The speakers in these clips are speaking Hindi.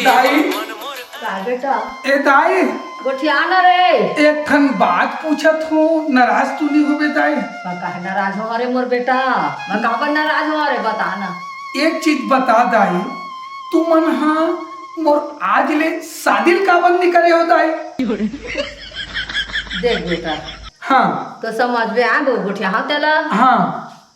दाई बेटा ए दाई गोठिया न रे एक ठन बात पूछत हूँ, नाराज तू नहीं हो बे दाई? काहे नाराज हो रे मोर बेटा? मैं काबर नाराज हो रे बता ना। एक चीज बता दाई, तू मन हाँ मोर आज ले शादी काबर नहीं करे हो दाई? देख बेटा हाँ तो समझ में आ गो गोठिया हाँ तेला हाँ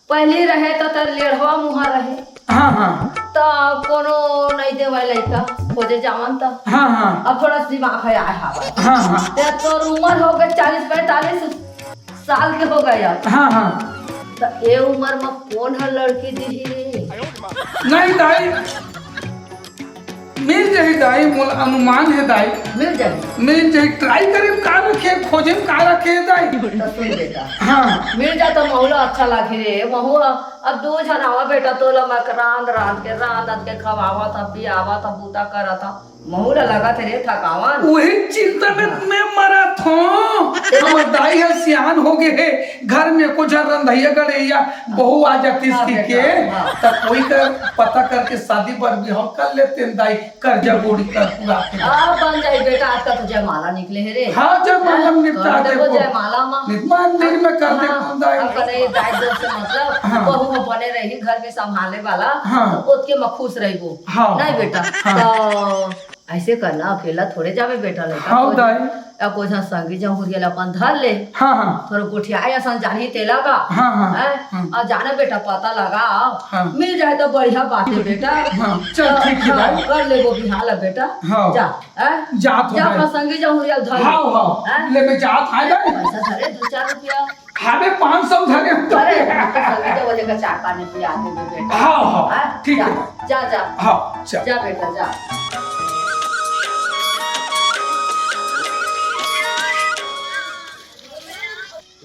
पहले रहे तो तर लेढ़वा मुहा रहे हाँ हाँ तो कोनो नहीं देवा लड़का खोजे जावन तो हाँ हाँ अब थोड़ा दिमाग है आए हवा हाँ हाँ ते तो उम्र हो गए 40-45 साल के हो गए अब। हाँ हाँ तो ये उम्र में कौन है लड़की दी रे? नहीं दाई मिल जाए दाई, मोल अनुमान है दाई मिल जाए ट्राई करे का रखे खोजे का रखे दाई। तो सुन बेटा हाँ मिल जा तो महुला अच्छा लागे रे महुआ। अब दो जनावा बेटा तो लमक रांध के खवावा था पियावा था बूता करा था महुला लगा थे रे थकावन। वही चिंता में मरा था। हम दाई है सियान हो गए है, घर में कुछ रंधैया गड़ैया बहू आ जाती के तब कोई कर पता करके शादी पर भी हम कर लेते हैं दाई, कर्जा बोड़ी कर पूरा बन जाए बेटा। आज का तो जयमाला निकले है रे। हाँ जयमाला निपटा दे जयमाला मंदिर में कर दे दाई। अपने दाई दोस्त से मतलब बहू में बने रही घर में संभालने वाला उसके में खुश रही वो नहीं बेटा। तो ऐसे करना अकेला थोड़े जावे बेटा लड़का हाँ दाई या कोई संगी जब हुरियल अपन धर ले हाँ हाँ थोड़ा गोठिया या सन जानी तेला का हाँ हाँ और जाने बेटा पता लगा हाँ मिल जाए तो बढ़िया बात है बेटा। चल ठीक है भाई कर ले वो बिहाल है बेटा। जा जा अपना संगी जब हुरियल धर हाँ ले मैं जात है दाई। पैसा धरे 2-4 रुपया हावे 500 धरे तो अरे संगी जब वजह का 4-5 रुपया दे दे बेटा। हाँ हाँ ठीक है जा जा हाँ जा बेटा जा।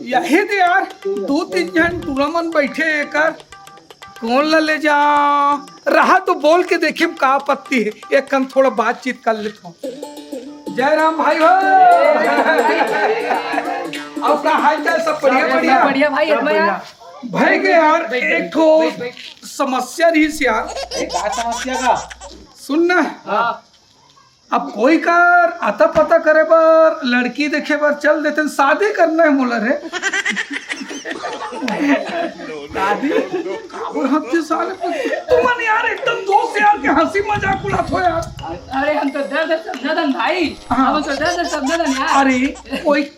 यही दे यार 2-3 जन टूर्नामेंट बैठे एकर कौन ले जा रहा तो बोल के देखे का आपत्ति है, एक कम थोड़ा बातचीत कर लेता हूँ। जय राम भाई हो और का हाल चाल सब बढ़िया बढ़िया भाई भाई के यार एक ठो समस्या रही यार। क्या समस्या का सुनना अब कोई कार आता पता करे पर लड़की देखे पर चल देते शादी करना है मोलर है शादी हफ्ते साल तुम यार एकदम दोस्त यार के हंसी मजाक उड़ात हो यार। अरे हम तो दर्द समझदन भाई हम तो दर्द समझदन यार। अरे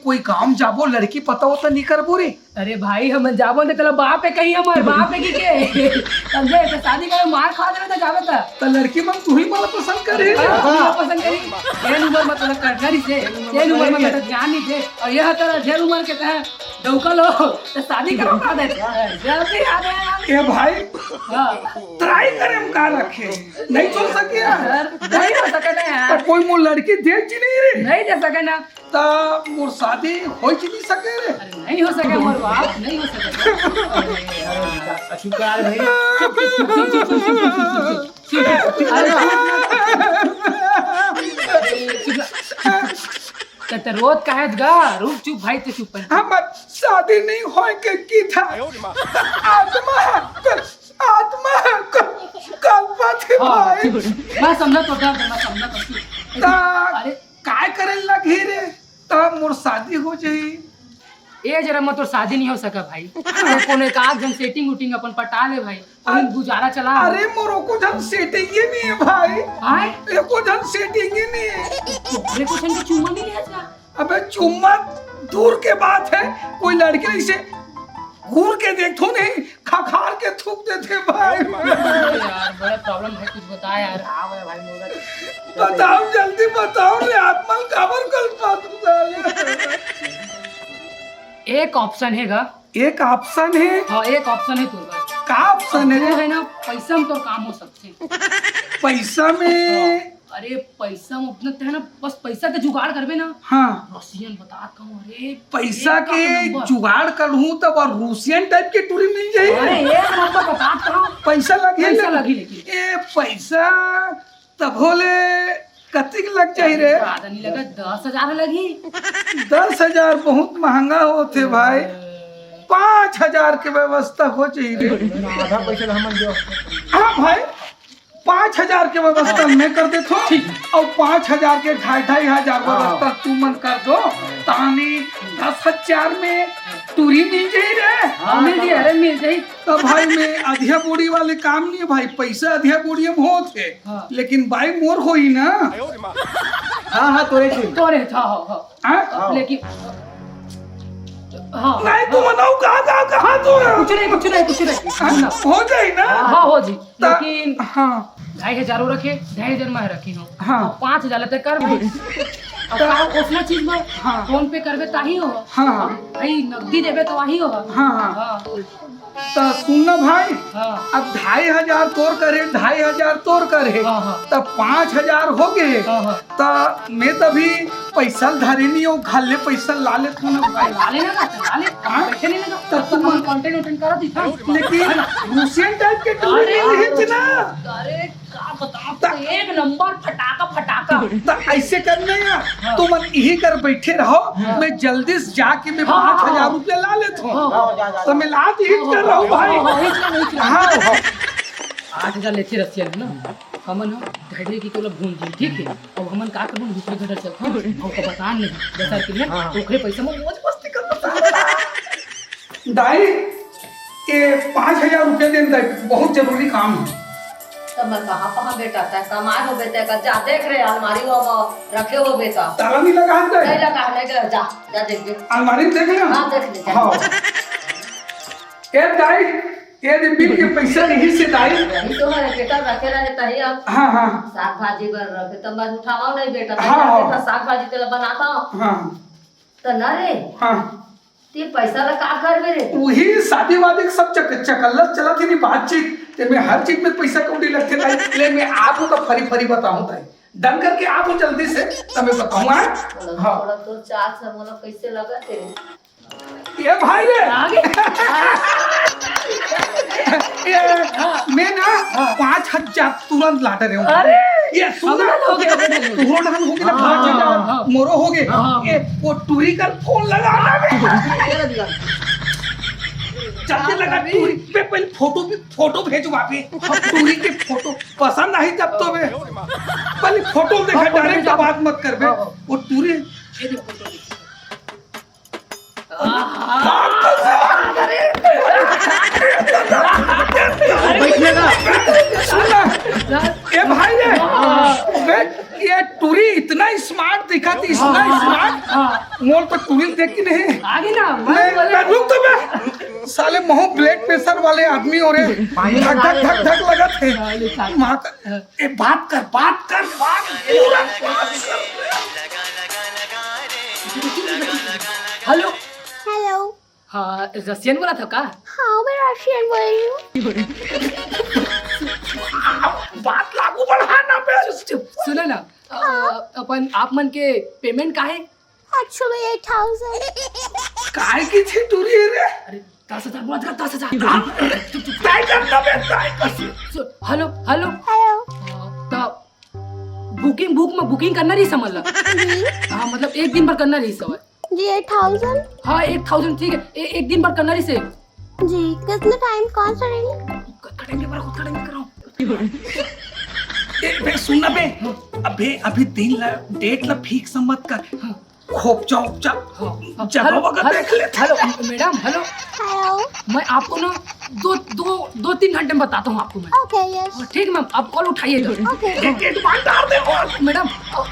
कोई काम जाबो लड़की पता होता नहीं करबो रे। अरे भाई हम जाबो ने तला बाप पे कही हमार बाप पे की के समझे तो शादी करे मार खा देवे तो जावे तो लड़की मन तू ही मला पसंद करे पसंद करी ढेर उम्र में तो कटघरी से ढेर उम्र में तो ज्ञान नहीं थे और यह तरह ढेर उम्र के तह डौकल हो तो शादी करो का दे जल्दी आ गए ए भाई ट्राई करे हम का रखे नहीं तो सके यार नहीं हो सके ना यार। कोई मोर लड़की देख जी नहीं रे नहीं दे सके ना ता मोर शादी हो जी नहीं सके रे। अरे नहीं हो सके मोर बाप नहीं हो सके। चुप कर भाई तो रोज कहे गा रुक चुप भाई तो चुप हम शादी नहीं होए के की था आत्मा कल्पत है भाई। मैं समझा तो मैं समझा तो अरे काय करे लगी रे तब मोर शादी हो जाई। ए जरा मत तो शादी नहीं हो सका भाई कोनो एक आध जन सेटिंग उटिंग अपन पटा ले भाई अपन गुजारा चला। अरे मोरो को जन सेटिंग ही नहीं है भाई। हाय एको जन सेटिंग ही नहीं है। अरे कुछ इनके चुम्मा नहीं लिया जा। अबे चुम्मा दूर के बात है, कोई लड़के इसे घूर के देखो नहीं खखार के थूक देते भाई। यार बड़ा प्रॉब्लम है कुछ बता यार। भाई मोरा बताओ जल्दी बताओ रे आत्मा काबर कल्पत। एक ऑप्शन हैगा। एक ऑप्शन है? हाँ एक ऑप्शन है तुरगा का ऑप्शन है ना पैसा में तो काम हो सकते। पैसा में अरे पैसा में उतना है ना बस पैसा के जुगाड़ करबे ना। हाँ रसियन बता कहूँ अरे पैसा के जुगाड़ करूँ तब और रूसियन टाइप की टूरी मिल जाए। अरे एक नंबर बता कहूँ पैसा लगी लेकिन ये पैसा तब होले कतिक लग जाए रे? ज्यादा नहीं लगा 10,000 लगी। 10,000 बहुत महंगा होते भाई। 5,000 के व्यवस्था हो चाहिए। आधा पैसा हम दो। हाँ भाई 5,000 के व्यवस्था मैं कर देता हूँ और 5,000 के 2,500 व्यवस्था तू मन कर दो तानी 10,000 में टूरी मिल जाई रे। मिल जाई, अरे मिल जाई। तो भाई मैं अधिया बोड़ी वाले काम नहीं है भाई, पैसा अधिया बोड़ी में होत है लेकिन भाई मोर होई ना। हाँ तोरे था लेकिन हाँ नहीं तू मनाओ कहाँ तू कुछ नहीं हो जाए ना। हाँ हो जी, लेकिन हाँ 2,500 रखे, 2,500 में रखी हो। हाँ 5,000 तक कर भाई। अब उसना चीज में फोन पे करबे ताही हो। हाँ भाई नकदी देबे तो वही हो। हाँ तो सुनना भाई, अब 2,500 तोर करे, 2,500 तोर करे तब 5,000 हो गए। तो मैं तभी पैसा धरे नहीं हो, घाले पैसा ला ले तू ना भाई। लाले बैठे नहीं लगा तब तुम कंटेंट करा दी था। लेकिन रूसियन टाइप के टूरी नहीं ना। अरे का बताओ तो एक नंबर फटाका। तो ऐसे करना है तुम यही कर बैठे रहो, मैं जल्दी से जाके मैं 5,000 रुपया ला लेता हूँ। तो मैं ला दी कर रहा हूँ भाई। हाँ 8,000 लेते रसिया ना हमन घड़े की कोला भूल जी, ठीक है। अब हमन का करबो दूसरे घर चलते और को बता नहीं जैसा कि ना ओकरे पैसा में मौज मस्ती कर दाई ये 5,000 रुपया दे दे, बहुत जरूरी काम है। तब मैं कहाँ बेटा था सामान हो बेटा का जा देख रहे अलमारी वो रखे हो बेटा। ताला नहीं लगा है? नहीं लगा नहीं जा देख दे अलमारी में देख ले। हाँ देख ले। हाँ ये दाई ये बिल के पैसा नहीं से दाई यही तो है बेटा रखे रहे तही अब। हाँ साग भाजी बर रखे तब मैं उठावा नहीं बेटा। हाँ साग भाजी तेला बनाता हूँ। हाँ तो ना रे हाँ ते पैसा ला का करबे रे? वही शादी वादी सब चकल्लत चला थी नहीं बातचीत ते में हर चीज में पैसा कौड़ी लगते नहीं। ले मैं आपको का फरी बताऊं ताई डन करके आप जल्दी से तब मैं बताऊंगा। हाँ थोड़ा तो चार से मोला कैसे लगा तेरे ये भाई रे ये मैं ना 5,000 तुरंत लाते रहे हूँ। अरे ये सुना हो गया तुरंत हम हो गया 5,000 मोरो हो गए। ये वो टूरी कर फोन लगाना जल्दी लगा टूरी पे पहले फोटो भेजवा पे टूरी के फोटो पसंद आई जब तो मैं पहले फोटो देखा डायरेक्ट बात मत कर बे वो टूरी ये भाई ये टूरी इतना स्मार्ट दिखा थी, इतना स्मार्ट मोर तो टूरी देख के नहीं आगे ना मैं रुक तो मैं साले मोह ब्लड प्रेशर वाले आदमी हो रहे धक लगा थे। माँ ये बात कर हेलो हेलो। हाँ रशियन बोला था का? हाँ मैं रशियन बोल रही हूँ। बात लागू बढ़ाना पे सुनो ना अपन आप मन के पेमेंट का है? Actually 8,000। काय की थी टूरी रे? अरे 10,000 बोला था 10,000। ताई करना बे ताई कर। हेलो तो बुकिंग करना रही समझ ला। हाँ मतलब एक दिन पर करना रही सब जी 8,000। हाँ 8,000 ठीक है। एक दिन पर करना रही से जी कितने टाइम कौन सा रहेंगे? करेंगे पर खुद करेंगे कराओ। बे सुनना बे अभी दिन ला डेट ला फिक्स मत कर खोपचा जगह वगैरह देख ले। हेलो मैडम हेलो हेलो मैं आपको ना 2-3 घंटे में बताता हूँ आपको मैं। ओके यस ठीक है मैम आप कॉल उठाइएगा। ओके एडवांस डाल दे मैडम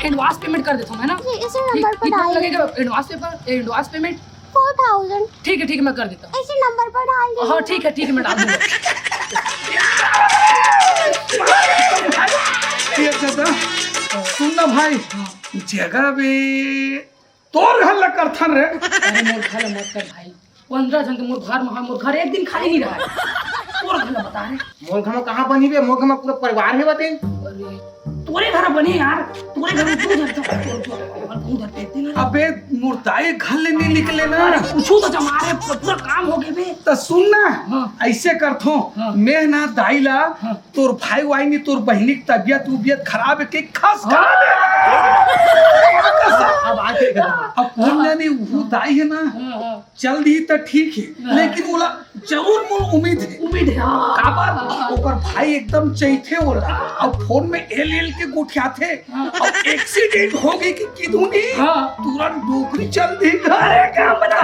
एडवांस पेमेंट कर देता हूँ है ना। जी इसी नंबर पर कितना डाल लगेगा एडवांस पेमेंट? 4,000। ठीक है मैं कर देता हूँ। इसी नंबर पर डाल दीजिए। हाँ ठीक है मैं डाल दूँगा। ये दादा सुनना भाई जगह बे तोर घर लग कर थन रे। अरे मोर घर मत कर भाई 15 जन के मोर घर एक दिन खाली नहीं रहा है। तोर घर बता रहे मोर घर में कहाँ बनी बे? मोर घर में पूरा परिवार है बते। अरे तोरे घर बने यार तोरे घर में तू धरता है। अबे मुर्दाए घर ले नहीं निकले ना पूछू तो जमारे पूरा काम हो गए बे। तो सुन ना ऐसे करथो मैं ना दाई ला तोर भाई वाई नहीं तोर बहनी की तबियत खराब है के खास करा दे अब फोन जाने वो दाई है ना, चल दी तो ठीक है, लेकिन बोला जरूर मोर उम्मीद है का बात ओकर भाई एकदम चैथे बोला। अब फोन में एल के गोठिया थे, अब एक्सीडेंट हो गई कि किधुनी तुरंत डोकरी चल दी घरे का बना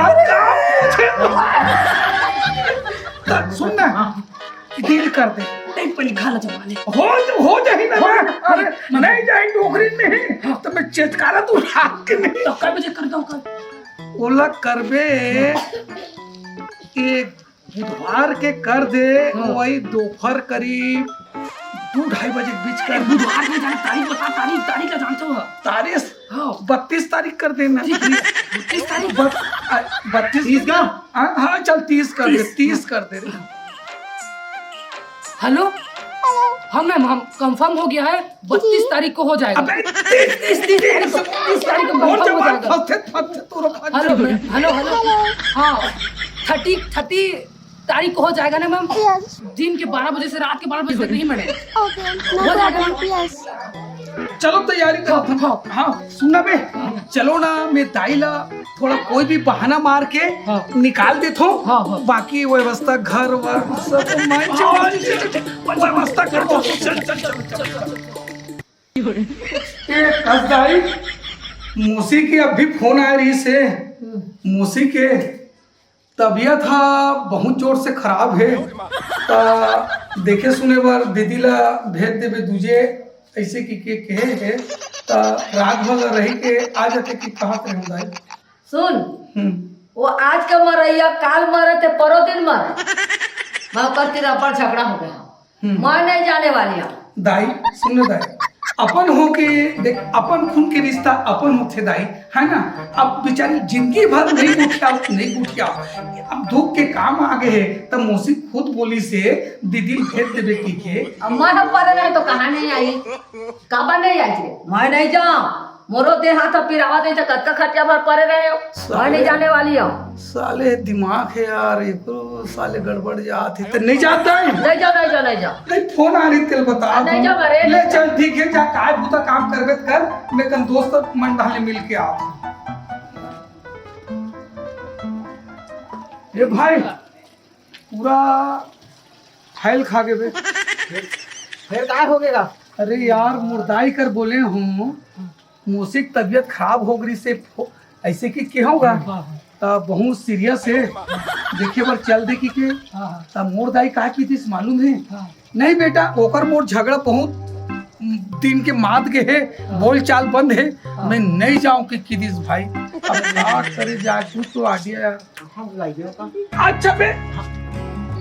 सुन ना डील कर दे, नहीं पहले खाला जमाने हो जाए ना। अरे नहीं जाए डोकरी में तो मैं चेतकारा तू हाथ के नहीं तो कल बजे कर दो कल ओला करबे एक बुधवार के कर दे, वही दोपहर करीब 2-2:30 बजे के बीच कर। बुधवार में जाने तारीख बता, तारीख का जानते हो? तारीख हाँ 32 तारीख कर देना। 32 तारीख 32 का हाँ चल 30 कर दे, 30 कर दे। हेलो हाँ मैम, हम कंफर्म हो गया है, 32 तारीख को हो जाएगा। 30 तारीख को कंफर्म हो जाएगा। हेलो हाँ 30 तारीख को हो जाएगा ना मैम? Yes. दिन के 12 बजे से रात के 12 बजे तक नहीं madam. Okay. No problem. Yes. चलो तैयारी करो। हाँ सुनना बे, चलो ना मैं दाईला थोड़ा कोई भी बहाना मार के निकाल दे थो। बाकी व्यवस्था घर वर सब व्यवस्था कर दो। दाई मौसी की अभी फोन आ रही से, मौसी के तबीयत बहुत जोर से खराब है, देखे सुने बार दीदी ला भेज देवे दूजे ऐसे की के कहे है रात भर रही के आ जाते कि कहाँ पे हम दाई। सुन वो आज का मरैया काल मरे थे परो दिन मरे, मैं करती रपड़ झगड़ा हो गया, मैं नहीं जाने वाली हूँ। दाई सुन दाई, अपन हो के देख, अपन खून के रिश्ता अपन होते दाई है ना। अब बेचारी जिंदगी भर नहीं उठिया, अब दुख के काम आ गए तब मौसी खुद बोली से दीदी भेज देवे की के। अम्मा हम पर नहीं तो कहाँ नहीं आई, काबा नहीं आई थी, मैं नहीं जाऊँ। मोरो दे हाथ पिरावा दे कत्ता खटिया भर पड़े रहे हो, मैं नहीं जाने वाली हूँ। साले दिमाग है यार, एको साले गड़बड़ जात है तो नहीं जाता है। नहीं जाओ नहीं फोन आ रही तेल बता नहीं जाओ अरे ले चल ठीक है, जा काय भूता काम करबे कर, मैं कल दोस्त मंडल मिल के आ। ये भाई पूरा फैल खा गए बे। फिर क्या हो गया? अरे यार मुर्दाई कर बोले हूँ, मौसी की तबीयत खराब हो गई से ऐसे कि क्या होगा बहुत सीरियस है, देखे बार चल दे की के तब मोर दाई का की थी मालूम है? नहीं बेटा ओकर मोर झगड़ा बहुत दिन के माद के है, बोल चाल बंद है, मैं नहीं जाऊं कि किदिस भाई। अब क्या करे जाके तो आ गया। अच्छा बे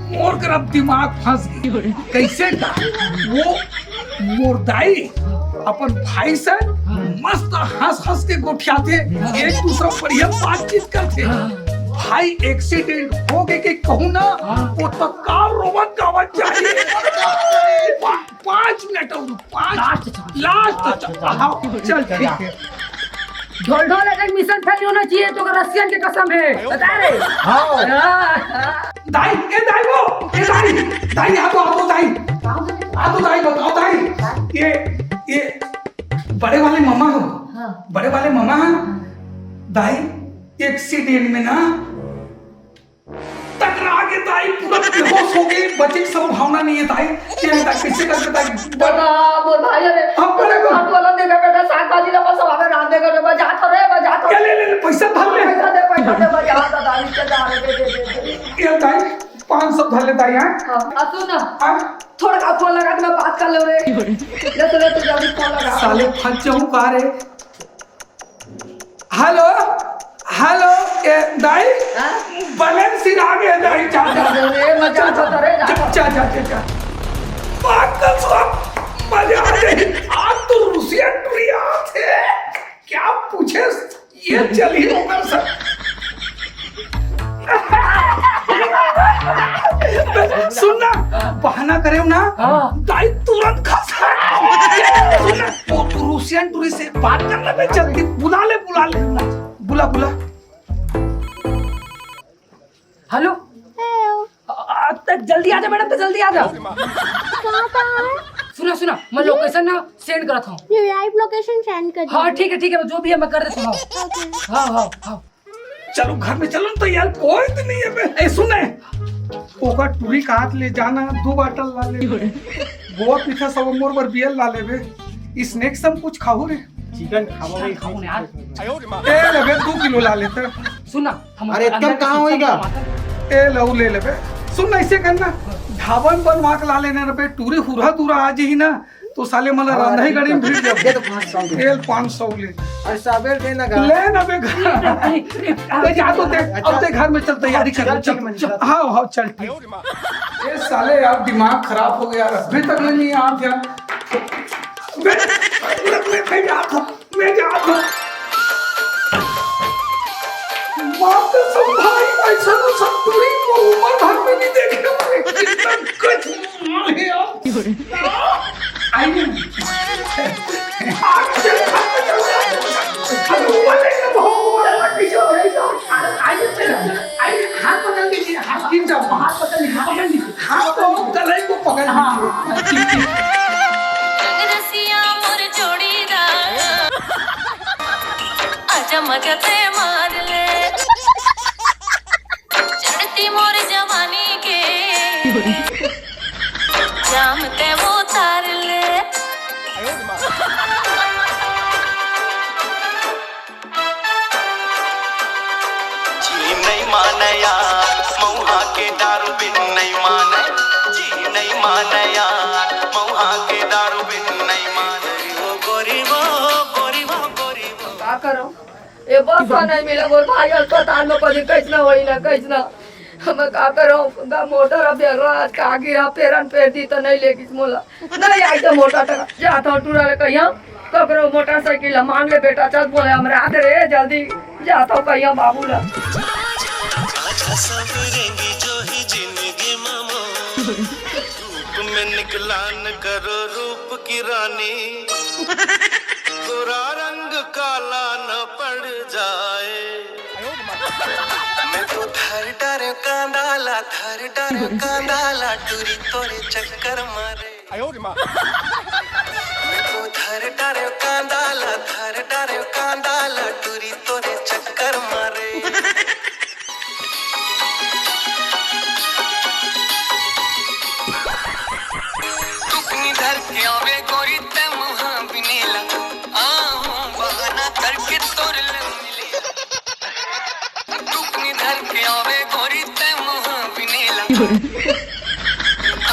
मोर कर अब दिमाग फंस गई कैसे का वो मोर दाई अपन भाई से मस्त हंस के गोठियाते, एक दूसरा बढ़िया बातचीत करते। भाई एक्सीडेंट हो गए के कहूँ ना वो तो कार रोवत गावत चाहिए 5 मिनट और 5 लास्ट चल ठीक है। ढोल ढोल अगर मिशन फेल होना चाहिए तो रशियन की कसम है, बता रहे। दाई ए दाई वो ए दाई आ तो दाई बताओ दाई ये बड़े वाले मामा हो। बड़े वाले मामा दाई एक्सीडेंट में ना टकरा के दाई पूरा बेहोश हो गई, बचे की संभावना नहीं है दाई। कैसे कर दाई बता मोर भाई रे हम बड़े हाथ वाला देखा बेटा साग भाजी ला बस हमारे रात देखा रे बजा तो ले पैसा भर ले पैसा दे बजा तो दाई के दे ये दाई 500 भर ले दाई। हां सुन थोड़ा का फोन लगा मैं बात कर ले रे, ले तो जल्दी फोन लगा साले फंस जाऊं का रे। हेलो ए दाई बैलेंस ही आ गया दाई, जा रे मजा तो रे जा बात कर सब मजा आ गई। आज तो रूसिया टुरिया थे क्या पूछे ये चली होकर सब सुनना बहाना करे ना दाई तुरंत खसा रूसियन टूरी से बात करना में जल्दी बुला ले बुला हेलो Hello. तक जल्दी आ जा मैडम, तो जल्दी आ जा। कहाँ है? सुना सुना, मैं लोकेशन ना सेंड करता हूँ। ये लाइव लोकेशन सेंड कर हाँ ठीक है, जो भी है मैं कर देता हूँ। हाँ चलो घर में चलो तो यार, कोई तो नहीं है। ए सुने, ओका टूरी का हाथ ले जाना, 2 बाटल ला ले, गोवा पीछा सब मोर बर बियल ला लेबे, स्नैक्स सब कुछ खाओ रे, चिकन खाओगे खाओ ना यार। ए लेबे 2 किलो ला लेते। सुना अरे इतना कहाँ होएगा? ए लऊ ले लेबे। सुन ऐसे करना, ढाबन बनवा के ला लेने रे, टूरी हुरा दूरा आ जी ना तो साले मला रंधाई गाड़ी में भीड़ दे तो 500 तेल 500 ले। और साबेर देना गा ले ना बे घर जा तो दे, अब ते घर में चल तैयारी कर। चल हाँ चल ठीक। ये साले यार दिमाग खराब हो गया, अभी तक नहीं आप यार। मैं जाता हूँ। बाप का सब भाई ऐसा तो सब पूरी उम्र भर में नहीं देखे होंगे, कितना कुछ माल है यार। आइए हाथ पकड़ लीजिए, हाथ गिर जाओ, हाथ पकड़ लीजिए, हाथ तो गले को पकड़ लीजिए। मगते मार ले चढ़ती मोर जवानी के जामते वो तार ले। जी नहीं माने यार मऊहा के दारू बिन नहीं माने, जी नहीं माने यार मऊहा के दारू बिन नहीं माने। गोरी वो का करो, ये बस नहीं मिला बोल भाई, अस्पताल में कभी कैसना होई ना कैसना, हम का करो, मोटर अब रात का गिरा पेरन पेर दी तो नहीं लेगी मोला, नहीं आई तो मोटा टका जाता हूँ टूरा ले कहीं ककरो मोटरसाइकिल मांग ले बेटा, चल बोले हम रात रे जल्दी जाता हूँ कहीं बाबू ला। में निकला न करो रूप की रानी, गोरा रंग काला न पड़ जाए। मैं तो थर डर कांदाला टूरी तोरे चक्कर मारे। मैं तो थर डर कांदाला टूरी तोरे चक्कर मारे। धर के आवे गोरी ते मुहा बिनेला, आहूं बहाना करके तोर ले मिले। टुकनी धर के आवे गोरी ते मुहा बिनेला,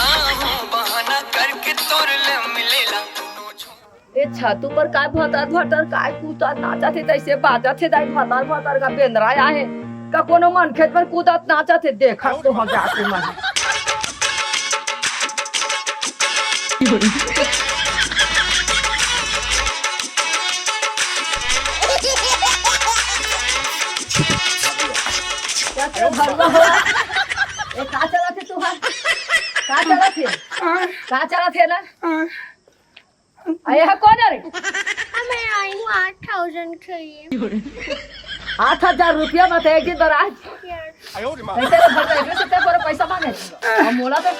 आहूं बहाना करके तोर ले मिलेला। ए छतू पर काय भटर काय कूदत नाचत है, तैसे बाजत है, दाई भटर का बेंदराया है का कोनो मन खेत पर कूदत नाचत है, देखा तो हम जाके मन क्या तेरा भरवा हो रहा है? ए का चला थे तू, हां का चला थे ना आया है कौन रे? मैं आई हूँ 8000 चाहिए। 8000 रुपया मत एक दिन पर आज ऐसे भर दे सकते पर पैसा मांगे हम मोला तो